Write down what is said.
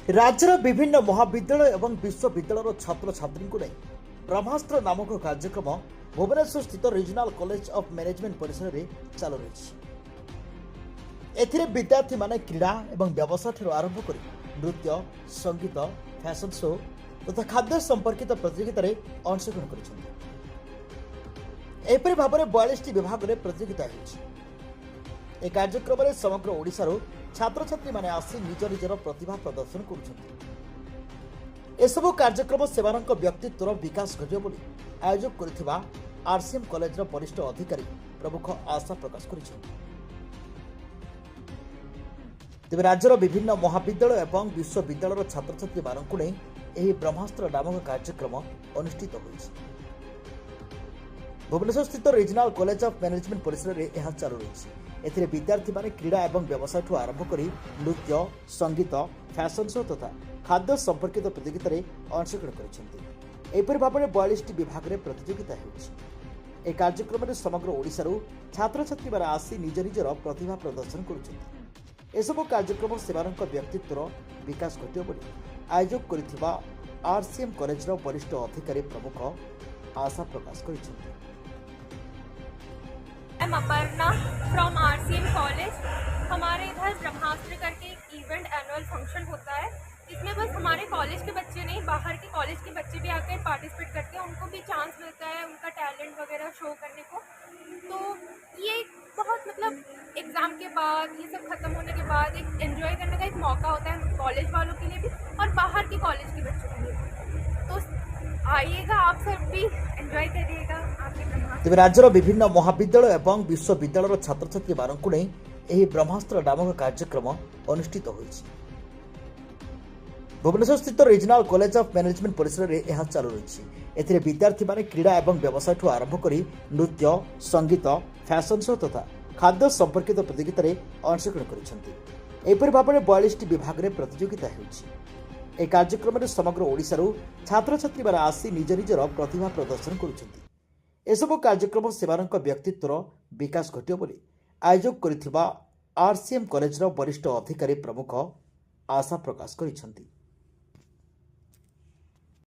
राज्यर विभिन्न महाविद्यालय और विश्वविद्यालय छात्र छात्री को नहीं ब्रह्मास्त्र नामक कार्यक्रम भुवनेश्वर स्थित रिजनाल कॉलेज ऑफ मैनेजमेंट परिसर में चालू रही। विद्यार्थी माने क्रीड़ा और व्यवसाय आरंभ कर नृत्य संगीत फैशन शो तथा खाद्य संपर्कित प्रतियोगिता अंशग्रहण कर भाव में 42 विभाग में प्रतियोगिता हो। कार्यक्रम में समग्र ओडिशार छात्र छात्री माने आसी निज निजर प्रतिभा प्रदर्शन करुछन्ति। कार्यक्रम सेवानक व्यक्तित्वर विकास घटियो बोली आयोजक करथिबा आरसीएम कॉलेज वरिष्ठ अधिकारी प्रमुख आशा प्रकाश करिछन्ति। तेज राज्यर विभिन्न महाविद्यालय और विश्वविद्यालय छात्र छात्री मानक नहीं ब्रह्मास्त्र नामक कार्यक्रम अनुष्ठित होइछि। भुवनेश्वर स्थित रिजनाल कॉलेज ऑफ मैनेजमेंट परिसर में यह चालू रही। विद्यार्थी माने क्रीड़ा और व्यवसाय आरंभ कर नृत्य संगीत फैशन शो तथा खाद्य संपर्कित प्रतियोगिता अंशग्रहण कर भाव में 42 विभाग में प्रतियोगिता हो। कार्यक्रम में समग्र ओडिशार छात्र छात्री माने आसी निज निजर प्रतिभा प्रदर्शन करुछन्ति। कार्यक्रम सेवानक व्यक्तित्वर विकास घटियो बोली आयोजक करथिबा आरसीएम कॉलेज वरिष्ठ अधिकारी प्रमुख आशा प्रकाश करिछन्ति। I'm Aparna from RCM college. हमारे इधर ब्रह्मास्त्र करके एक इवेंट एनुअल फंक्शन होता है। इसमें बस हमारे कॉलेज के बच्चे नहीं, बाहर के कॉलेज के बच्चे भी आकर पार्टिसिपेट करते हैं। उनको भी चांस मिलता है उनका टैलेंट वगैरह शो करने को। तो ये बहुत एग्ज़ाम के बाद ये सब खत्म होने के बाद एक एंजॉय करने का एक मौका होता है कॉलेज वालों के लिए भी और बाहर के कॉलेज के बच्चों के लिए। तो आइएगा, आप सब भी एंजॉय करिएगा। तेज राज्यर विभिन्न महाविद्यालय और विश्वविद्यालय छात्र छात्री मानक नहीं ब्रह्मास्त्र नामक कार्यक्रम अनुष्ठित होइछि। भुवनेश्वर स्थित रिजनाल कॉलेज ऑफ मैनेजमेंट परिसर में यह चालू रही। विद्यार्थी माने क्रीड़ा और व्यवसाय आरंभ कर नृत्य संगीत फैशन शो तथा खाद्य संपर्कित प्रतियोगिता अंशग्रहण कर भाव में 42 विभाग में प्रतियोगिता हो। कार्यक्रम में समग्र ओडिशार छात्र छात्री माने आसी निज निजर प्रतिभा प्रदर्शन करुछन्ति। कार्यक्रम सेवानक व्यक्तित्वर विकास घटियो बोली आयोजक करथिबा आरसीएम कॉलेज वरिष्ठ अधिकारी प्रमुख आशा प्रकाश करिछन्ति।